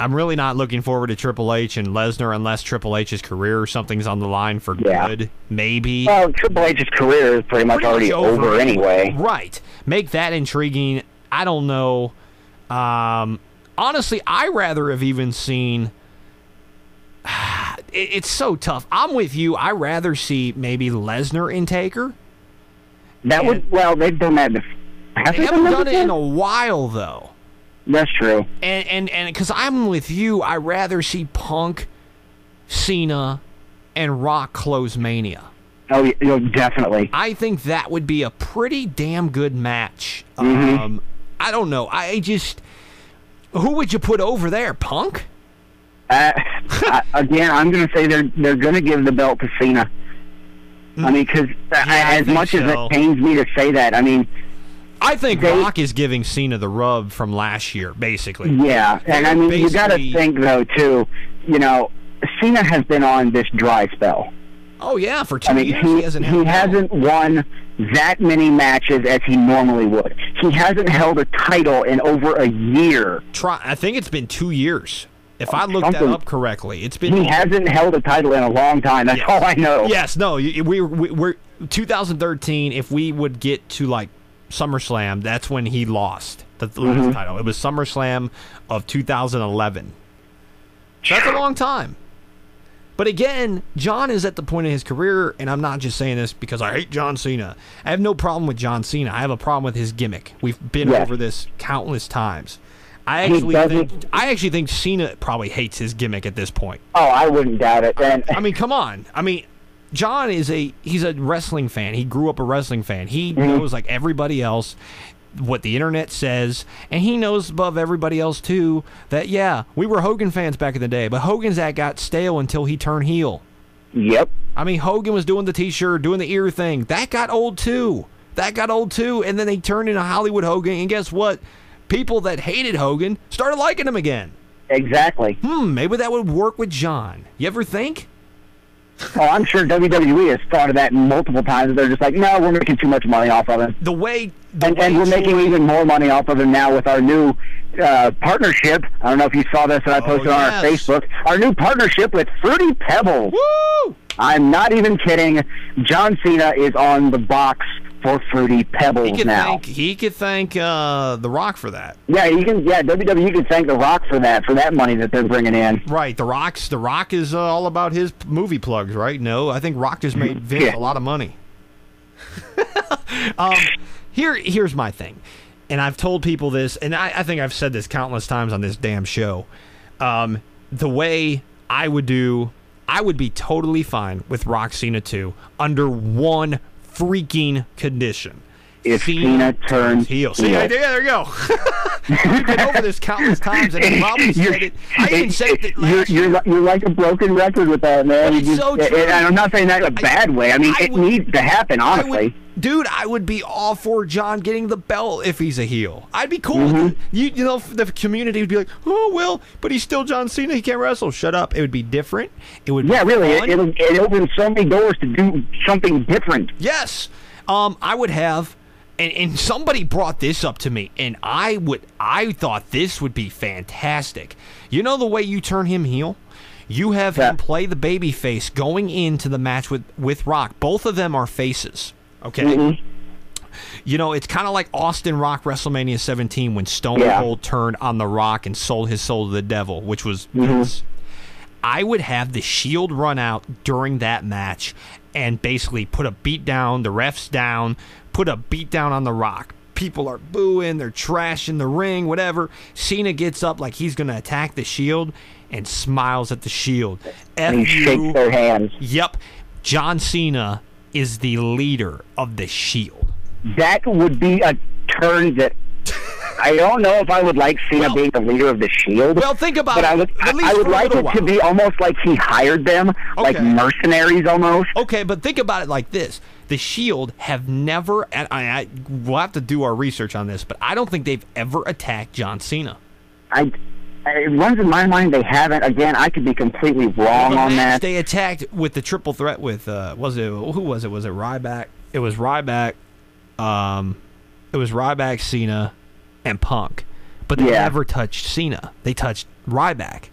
Speaker 1: I'm really not looking forward to Triple H and Lesnar unless Triple H's career or something's on the line for good. Maybe.
Speaker 2: Well, Triple H's career is pretty much already over anyway.
Speaker 1: Right. Make that intriguing. I don't know. Honestly, I rather have even seen... It's so tough. I'm with you. I rather see maybe Lesnar and Taker.
Speaker 2: That would... Well, they've done that before.
Speaker 1: They haven't done it in a while, though.
Speaker 2: That's true.
Speaker 1: And because I'm with you, I rather see Punk, Cena, and Rock close Mania.
Speaker 2: Oh, definitely.
Speaker 1: I think that would be a pretty damn good match.
Speaker 2: Mm-hmm.
Speaker 1: I don't know. Who would you put over there? Punk?
Speaker 2: Again, I'm going to say they're going to give the belt to Cena. I mean, because as much as it pains me to say that, I mean...
Speaker 1: I think Rock is giving Cena the rub from last year, basically.
Speaker 2: Yeah, and I mean, you got to think, though, too, Cena has been on this dry spell.
Speaker 1: Oh, yeah, for 2 years.
Speaker 2: He hasn't won that many matches as he normally would. He hasn't held a title in over a year.
Speaker 1: I think it's been 2 years. If I looked that up correctly, it's been...
Speaker 2: He hasn't held a title in a long time. That's all I know.
Speaker 1: Yes, no, we're 2013, if we would get to, like, SummerSlam, that's when he lost the last title. It was SummerSlam of 2011. So that's a long time. But again, John is at the point in his career, and I'm not just saying this because I hate John Cena. I have no problem with John Cena. I have a problem with his gimmick. We've been over this countless times. I actually think Cena probably hates his gimmick at this point.
Speaker 2: Oh, I wouldn't doubt it.
Speaker 1: I mean, come on. I mean, John he's a wrestling fan. He grew up a wrestling fan. He knows, like everybody else, what the internet says, and he knows above everybody else too that we were Hogan fans back in the day, but Hogan's act got stale until he turned heel.
Speaker 2: Yep.
Speaker 1: I mean, Hogan was doing the T-shirt, doing the ear thing. That got old too. And then they turned into Hollywood Hogan, and guess what? People that hated Hogan started liking him again.
Speaker 2: Exactly.
Speaker 1: Maybe that would work with John. You ever think?
Speaker 2: Oh, I'm sure WWE has thought of that multiple times. They're just like, no, we're making too much money off of him. And we're making even more money off of him now with our new partnership. I don't know if you saw this that I posted on our Facebook. Our new partnership with Fruity Pebbles.
Speaker 1: Woo!
Speaker 2: I'm not even kidding. John Cena is on the box for Fruity Pebbles now.
Speaker 1: He could thank The Rock for that.
Speaker 2: Yeah, WWE can thank The Rock for that money that they're bringing in.
Speaker 1: Right, The Rock is all about his movie plugs, right? No, I think Rock just made Vince a lot of money. Here's my thing, and I've told people this, and I think I've said this countless times on this damn show. The way I would be totally fine with Rock Cena 2 under one freaking condition.
Speaker 2: If Cena turns heel.
Speaker 1: See, there you go. We've been over this countless times, and I probably said it. I even said it last year.
Speaker 2: You're like a broken record with that, man.
Speaker 1: It's so true.
Speaker 2: And I'm not saying that in a bad way. I mean, it needs to happen, honestly.
Speaker 1: Dude, I would be all for John getting the belt if he's a heel. I'd be cool with it. You know, the community would be like, oh, well, but he's still John Cena. He can't wrestle. Shut up. It would be different. It would be
Speaker 2: really.
Speaker 1: fun.
Speaker 2: It opens so many doors to do something different.
Speaker 1: Yes. I would have, and somebody brought this up to me, and I thought this would be fantastic. You know the way you turn him heel? You have him play the baby face going into the match with Rock. Both of them are faces. Okay, you know, it's kind of like Austin Rock WrestleMania 17 when Stone Cold turned on The Rock and sold his soul to the devil, which was I would have the Shield run out during that match and basically put a beat down, the refs down, put a beat down on The Rock. People are booing, they're trashing the ring, whatever. Cena gets up like he's going to attack the Shield and smiles at the Shield.
Speaker 2: And he shakes their hands.
Speaker 1: Yep. John Cena is the leader of the Shield.
Speaker 2: That would be a turn that I don't know if I would like Cena being the leader of the Shield.
Speaker 1: Well, think about
Speaker 2: it.
Speaker 1: But
Speaker 2: I would like it to be almost like he hired them, like mercenaries almost.
Speaker 1: Okay, but think about it like this. The Shield have never, and we'll have to do our research on this, but I don't think they've ever attacked John Cena.
Speaker 2: It runs in my mind they haven't. Again, I could be completely wrong on that.
Speaker 1: They attacked with the triple threat with who was it? Was it Ryback? It was Ryback. It was Ryback, Cena, and Punk. But they never touched Cena. They touched Ryback.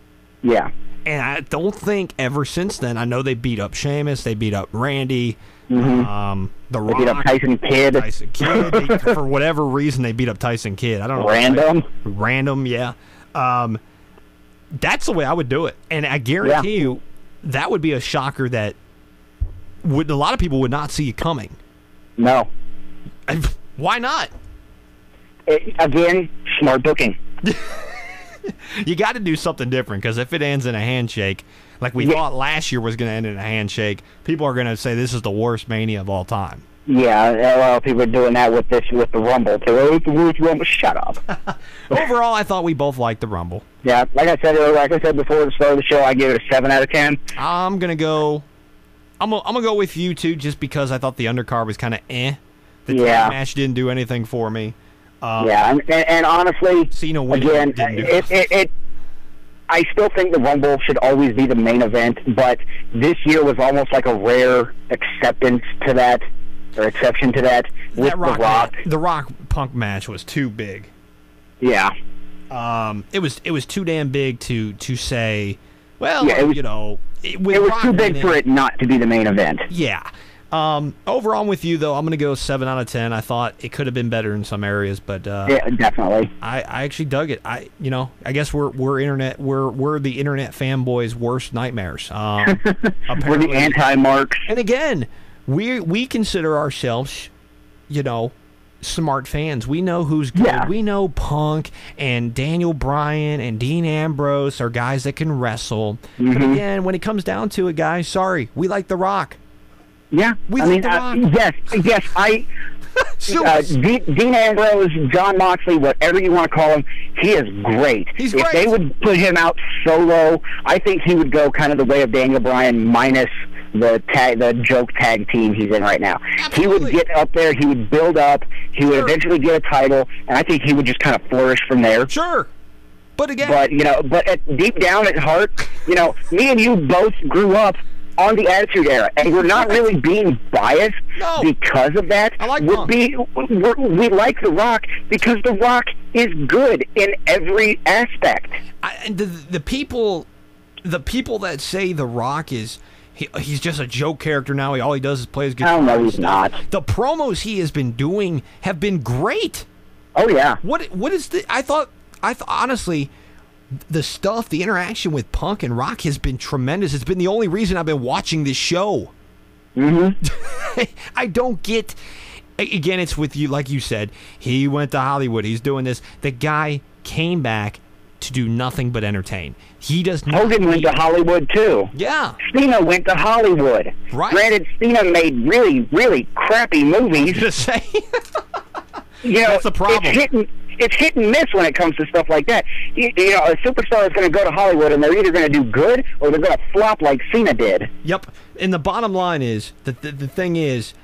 Speaker 1: Yeah. And I don't think ever since then. I know they beat up Sheamus. They beat up Randy. The Rock.
Speaker 2: They beat up Tyson Kidd.
Speaker 1: For whatever reason, they beat up Tyson Kidd. I don't know. Random, yeah. That's the way I would do it, and I guarantee you that would be a shocker that a lot of people would not see it coming.
Speaker 2: No.
Speaker 1: Why not?
Speaker 2: Again, smart booking.
Speaker 1: You got to do something different, because if it ends in a handshake, like we thought last year was going to end in a handshake, people are going to say this is the worst Mania of all time.
Speaker 2: Yeah, well, people are doing that with the Rumble too. Oh, it's the worst Rumble. Shut up.
Speaker 1: Overall, I thought we both liked the Rumble.
Speaker 2: Yeah, like I said before the start of the show, I give it a 7 out of 10.
Speaker 1: I'm gonna go with you too, just because I thought the undercard was kind of eh. The match didn't do anything for me.
Speaker 2: And honestly,
Speaker 1: Cena winning didn't do
Speaker 2: I still think the Rumble should always be the main event, but this year was almost like a rare exception to that with The Rock.
Speaker 1: The Rock Punk match was too big.
Speaker 2: Yeah.
Speaker 1: It was too damn big to say, well,
Speaker 2: it was, it was too big for it not to be the main event.
Speaker 1: Yeah. Overall, I'm with you though. I'm gonna go 7 out of 10. I thought it could have been better in some areas, but
Speaker 2: yeah, definitely.
Speaker 1: I actually dug it. I guess we're the internet fanboys' worst nightmares.
Speaker 2: We're the anti-marks.
Speaker 1: And again, we consider ourselves, smart fans. We know who's good. Yeah. We know Punk and Daniel Bryan and Dean Ambrose are guys that can wrestle. But again, when it comes down to it, guys, sorry, we like The Rock.
Speaker 2: Yeah,
Speaker 1: we like The Rock.
Speaker 2: Yes. Dean Ambrose, John Moxley, whatever you want to call him, he is great.
Speaker 1: He's great.
Speaker 2: If they would put him out solo, I think he would go kind of the way of Daniel Bryan minus the joke tag team he's in right now.
Speaker 1: Absolutely.
Speaker 2: He would get up there, he would build up, he would eventually get a title, and I think he would just kind of flourish from there.
Speaker 1: Sure. But again,
Speaker 2: deep down at heart, me and you both grew up on the Attitude Era, and we're not really being biased because of that.
Speaker 1: I like
Speaker 2: we like The Rock because The Rock is good in every aspect.
Speaker 1: And the people that say The Rock is he's just a joke character now. All he does is play his guitar.
Speaker 2: No, he's not.
Speaker 1: The promos he has been doing have been great.
Speaker 2: Oh yeah.
Speaker 1: What is the? I thought honestly, the interaction with Punk and Rock has been tremendous. It's been the only reason I've been watching this show. I don't get. Again, it's with you, like you said. He went to Hollywood. He's doing this. The guy came back to do nothing but entertain. He does.
Speaker 2: Hogan went to Hollywood too.
Speaker 1: Yeah.
Speaker 2: Cena went to Hollywood.
Speaker 1: Right.
Speaker 2: Granted, Cena made really, really crappy movies.
Speaker 1: To say. That's the problem.
Speaker 2: It's hit and miss when it comes to stuff like that. A superstar is going to go to Hollywood, and they're either going to do good or they're going to flop like Cena did.
Speaker 1: Yep. And the bottom line is, the thing is,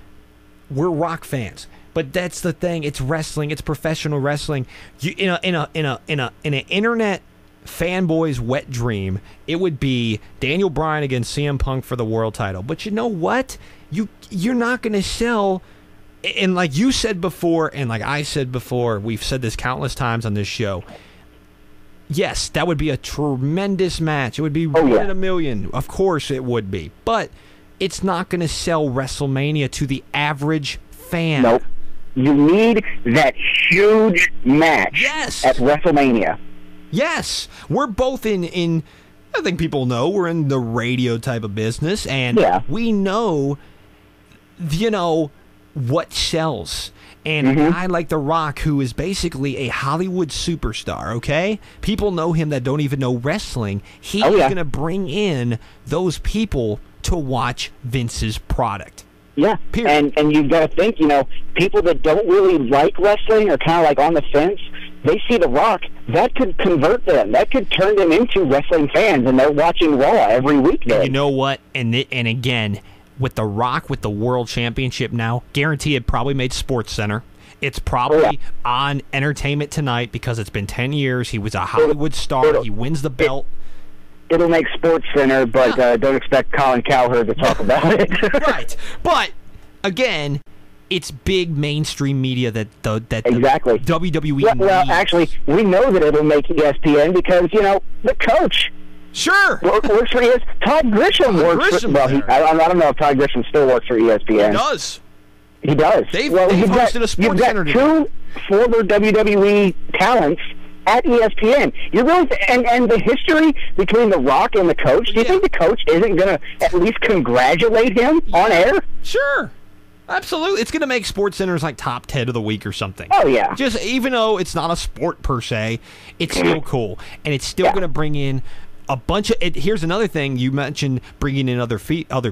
Speaker 1: we're Rock fans. But that's the thing. It's wrestling. It's professional wrestling. In an internet fanboy's wet dream, it would be Daniel Bryan against CM Punk for the world title. But you know what? You're not going to sell. And like you said before, and like I said before, we've said this countless times on this show. Yes, that would be a tremendous match. It would be one in a million. Of course it would be. But it's not going to sell WrestleMania to the average fan.
Speaker 2: Nope. You need that huge match at WrestleMania.
Speaker 1: Yes. We're both in I think people know, we're in the radio type of business, and we know, what sells. And a guy like The Rock, who is basically a Hollywood superstar, okay? People know him that don't even know wrestling. He's going to bring in those people to watch Vince's product.
Speaker 2: Yeah, and you've got to think, people that don't really like wrestling are kind of like on the fence. They see The Rock, that could convert them. That could turn them into wrestling fans, and they're watching Raw every weekday.
Speaker 1: You know what? And again, with The Rock, with the World Championship now, guarantee it probably made SportsCenter. It's probably on Entertainment Tonight because it's been 10 years. He was a Hollywood star. He wins the belt.
Speaker 2: It'll make SportsCenter, but don't expect Colin Cowherd to talk about it.
Speaker 1: Right. But, again, it's big mainstream media that the WWE needs.
Speaker 2: Well, actually, we know that it'll make ESPN because, the coach works for ESPN. Todd Grisham works for... Well, I don't know if Todd Grisham still works for ESPN.
Speaker 1: He does.
Speaker 2: He does.
Speaker 1: They've hosted a SportsCenter.
Speaker 2: You've got two former WWE talents at ESPN. You're really, and the history between The Rock and the coach, do you think the coach isn't going to at least congratulate him on air?
Speaker 1: Sure. Absolutely. It's going to make SportsCenter's like top 10 of the week or something.
Speaker 2: Oh, yeah.
Speaker 1: Just even though it's not a sport per se, it's still cool. And it's still going to bring in a bunch of here's another thing you mentioned, bringing in other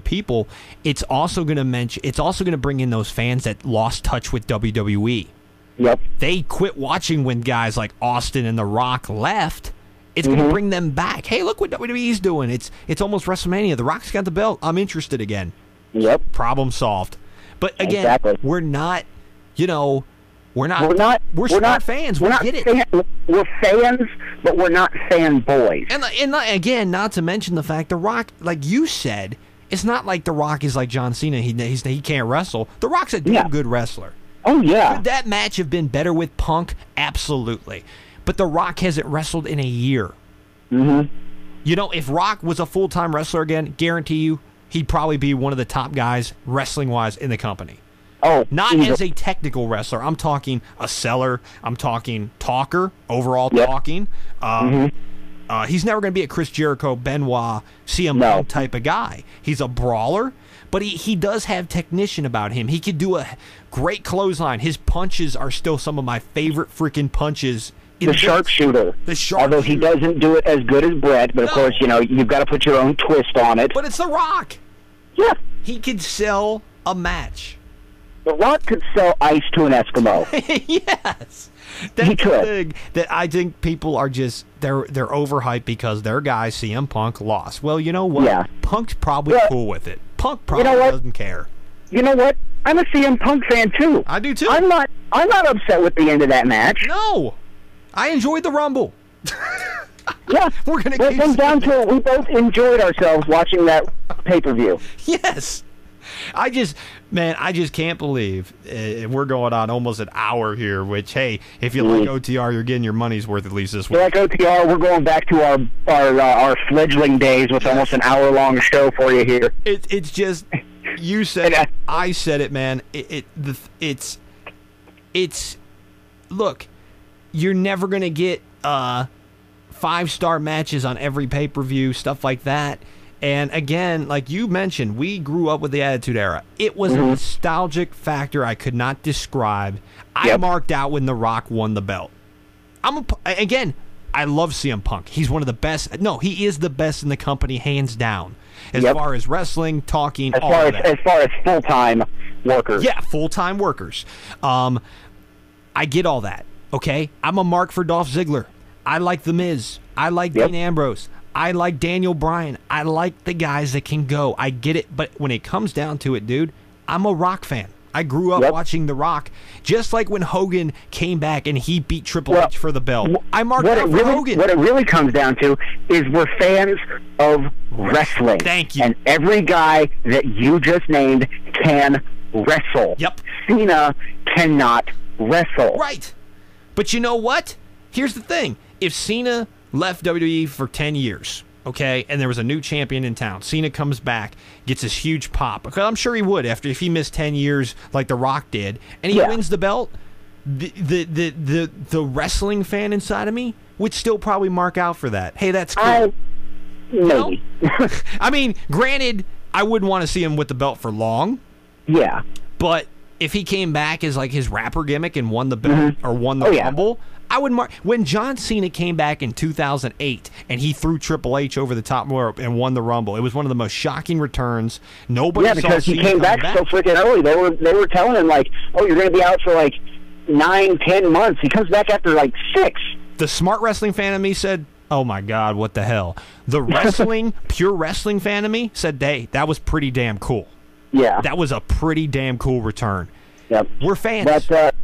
Speaker 1: people. It's also going to bring in those fans that lost touch with WWE.
Speaker 2: Yep.
Speaker 1: They quit watching when guys like Austin and The Rock left. It's going to bring them back. Hey, look what WWE's doing. It's almost WrestleMania. The Rock's got the belt. I'm interested again.
Speaker 2: Yep.
Speaker 1: Problem solved. But again, we're not, we're smart fans. We get it.
Speaker 2: We're fans, but we're not fanboys.
Speaker 1: And again, not to mention the fact The Rock, like you said, it's not like The Rock is like John Cena. He can't wrestle. The Rock's a damn good wrestler.
Speaker 2: Oh, yeah.
Speaker 1: Could that match have been better with Punk? Absolutely. But The Rock hasn't wrestled in a year.
Speaker 2: Mm-hmm.
Speaker 1: If Rock was a full-time wrestler again, guarantee you, he'd probably be one of the top guys, wrestling-wise, in the company.
Speaker 2: Oh,
Speaker 1: not as a technical wrestler. I'm talking a seller. I'm talking talker, overall talking. He's never going to be a Chris Jericho, Benoit, CM Punk type of guy. He's a brawler, but he does have technician about him. He could do a great clothesline. His punches are still some of my favorite freaking punches.
Speaker 2: The sharpshooter. Although he doesn't do it as good as Brett, but of course, you've got to put your own twist on it.
Speaker 1: But it's The Rock.
Speaker 2: Yeah.
Speaker 1: He could sell a match.
Speaker 2: The Rock could sell ice to an Eskimo.
Speaker 1: Yes. That's the thing that I think people are just, they're overhyped because their guy, CM Punk, lost. Well, you know what?
Speaker 2: Yeah.
Speaker 1: Punk's probably cool with it. Punk probably doesn't care.
Speaker 2: You know what? I'm a CM Punk fan, too.
Speaker 1: I do, too.
Speaker 2: I'm not upset with the end of that match.
Speaker 1: No. I enjoyed the Rumble.
Speaker 2: Yeah.
Speaker 1: We're going to keep
Speaker 2: it down to we both enjoyed ourselves watching that pay-per-view.
Speaker 1: Yes. I just can't believe we're going on almost an hour here, which, hey, if you like OTR, you're getting your money's worth at least this week.
Speaker 2: If you like OTR, we're going back to our fledgling days with almost an hour-long show for you here.
Speaker 1: It's just, you said it, I said it, man. It's look, you're never going to get 5-star matches on every pay-per-view, stuff like that. And again, like you mentioned, we grew up with the Attitude Era. It was a nostalgic factor I could not describe. I marked out when The Rock won the belt. Again, I love CM Punk. He's one of the best. No, he is the best in the company, hands down. As far as wrestling, talking,
Speaker 2: as far as full-time workers.
Speaker 1: Yeah, full-time workers. I get all that, okay? I'm a mark for Dolph Ziggler. I like The Miz. I like Dean Ambrose. I like Daniel Bryan. I like the guys that can go. I get it. But when it comes down to it, dude, I'm a Rock fan. I grew up
Speaker 2: Yep.
Speaker 1: watching The Rock, just like when Hogan came back and he beat Triple H for the belt. I marked
Speaker 2: what
Speaker 1: out
Speaker 2: it
Speaker 1: for
Speaker 2: really,
Speaker 1: Hogan.
Speaker 2: What it really comes down to is we're fans of wrestling.
Speaker 1: Thank you.
Speaker 2: And every guy that you just named can wrestle.
Speaker 1: Yep.
Speaker 2: Cena cannot wrestle.
Speaker 1: Right. But you know what? Here's the thing. If Cena left WWE for 10 years, okay, and there was a new champion in town, Cena comes back, gets this huge pop, because I'm sure he would if he missed 10 years like The Rock did, and he wins the belt, the wrestling fan inside of me would still probably mark out for that. Hey, that's cool.
Speaker 2: Maybe.
Speaker 1: I mean, granted, I wouldn't want to see him with the belt for long.
Speaker 2: Yeah.
Speaker 1: But if he came back as like his rapper gimmick and won the belt or won the Rumble, I would mark. When John Cena came back in 2008 and he threw Triple H over the top rope and won the Rumble, it was one of the most shocking returns. Nobody saw
Speaker 2: because he
Speaker 1: Cena
Speaker 2: came back so freaking early. They were telling him like, oh, you're going to be out for like 9-10 months. He comes back after like 6.
Speaker 1: The smart wrestling fan of me said, oh my God, what the hell? The wrestling, pure wrestling fan of me said, hey, that was pretty damn cool.
Speaker 2: Yeah.
Speaker 1: That was a pretty damn cool return.
Speaker 2: Yep.
Speaker 1: We're fans.
Speaker 2: But,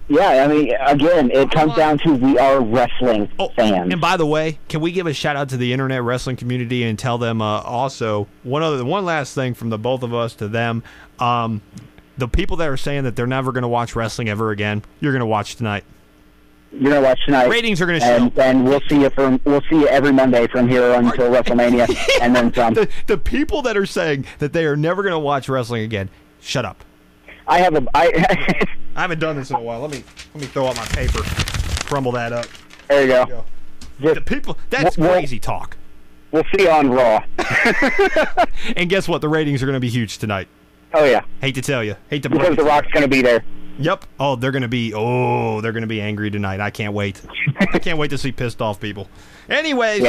Speaker 2: yeah, I mean, again, it comes down to we are wrestling fans.
Speaker 1: And by the way, can we give a shout out to the internet wrestling community and tell them also one last thing from the both of us to them. The people that are saying that they're never going to watch wrestling ever again, you're going to watch tonight.
Speaker 2: You're gonna watch tonight.
Speaker 1: Ratings are gonna show,
Speaker 2: and we'll see you every Monday from here until WrestleMania, and then some.
Speaker 1: The people that are saying that they are never gonna watch wrestling again, shut up.
Speaker 2: I
Speaker 1: haven't done this in a while. Let me throw out my paper, crumble that up.
Speaker 2: There you go.
Speaker 1: The people, that's crazy talk.
Speaker 2: We'll see you on Raw.
Speaker 1: And guess what? The ratings are gonna be huge tonight.
Speaker 2: Oh yeah.
Speaker 1: Hate to tell you.
Speaker 2: Because The Rock's gonna be there.
Speaker 1: Yep. Oh, they're gonna be angry tonight. I can't wait. I can't wait to see pissed off people. Anyways,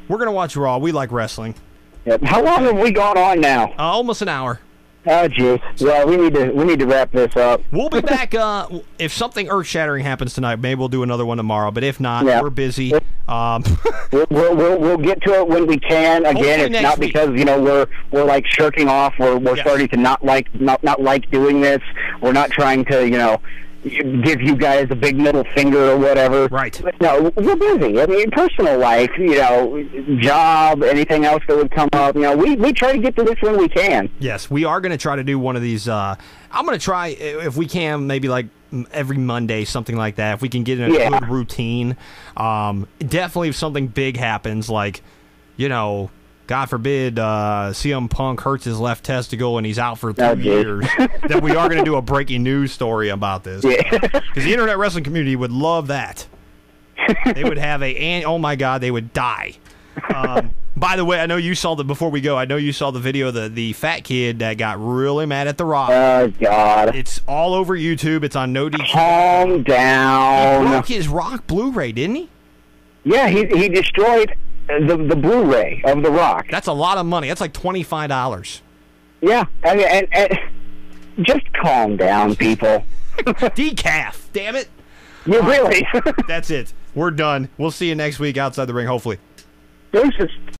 Speaker 1: we're gonna watch Raw. We like wrestling.
Speaker 2: Yep. How long have we gone on now?
Speaker 1: Almost an hour.
Speaker 2: Oh jeez. Yeah, we need to wrap this up.
Speaker 1: We'll be back. If something earth-shattering happens tonight, maybe we'll do another one tomorrow. But if not, we're busy.
Speaker 2: We'll get to it when we can. Again, it's not because we're like shirking off. We're starting to not like doing this. We're not trying to give you guys a big middle finger or whatever.
Speaker 1: Right.
Speaker 2: But no, we're busy. I mean, personal life, job, anything else that would come up. We try to get to this when we can.
Speaker 1: Yes, we are going to try to do one of these. I'm going to try, if we can, maybe like every Monday, something like that. If we can get in a good routine. Definitely if something big happens, like, God forbid, CM Punk hurts his left testicle and he's out for 2 years, that we are going to do a breaking news story about this. Because the internet wrestling community would love that. They would have oh my God, they would die. By the way, I know you saw before we go, I know you saw the video of the fat kid that got really mad at The Rock.
Speaker 2: Oh, God.
Speaker 1: It's all over YouTube. It's on No DQ.
Speaker 2: Calm down.
Speaker 1: He broke his Rock Blu-ray, didn't he?
Speaker 2: Yeah, he destroyed the Blu-ray of The Rock.
Speaker 1: That's a lot of money. That's like $25.
Speaker 2: Yeah, I mean, and just calm down, people.
Speaker 1: Decaf, damn it.
Speaker 2: Yeah, really.
Speaker 1: That's it. We're done. We'll see you next week outside the ring, hopefully.
Speaker 2: Deuces.